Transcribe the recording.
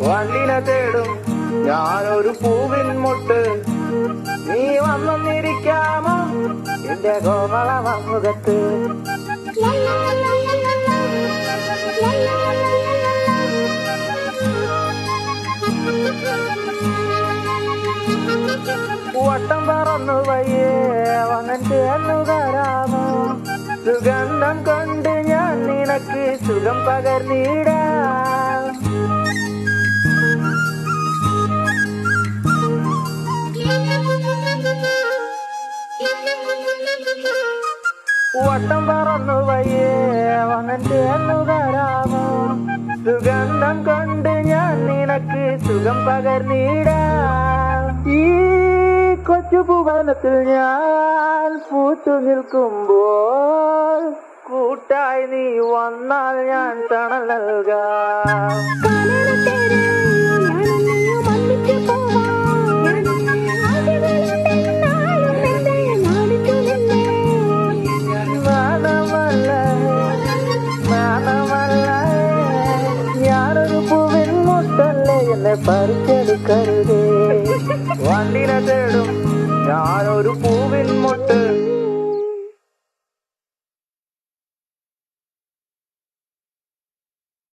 വണ്ടിനെ തേടും ഞാനൊരു പൂവിൻ മുട്ട്. നീ വന്നിരിക്കാമോ എന്റെ കോമള മുഖത്ത്? വട്ടം പറന്നു വയ്യേ വന്നൻ ചേർന്നു തരാമോ? സുഗന്ധം കൊണ്ട് ഞാൻ നിനക്ക് സുഖം പകർന്നിടാം. വട്ടം പറന്നു വയ്യേ വന്നൻ ചേർന്നു തരാമോ? സുഗന്ധം കൊണ്ട് ഞാൻ നിനക്ക് സുഖം പകർന്നിടാം. ഈ കൊച്ചു ഭുവനത്തിൽ ഞാൻ പൂത്തു നിൽക്കുമ്പോൾ കൂട്ടായി നീ വന്നാൽ ഞാൻ തണൽ നൽകാം. ഞാനൊരു പൂവിൻ മുട്ടല്ലേ എന്നെ പറിച്ചെടുക്കരുതേ. വണ്ടിനെ തേടും ഞാനൊരു പൂ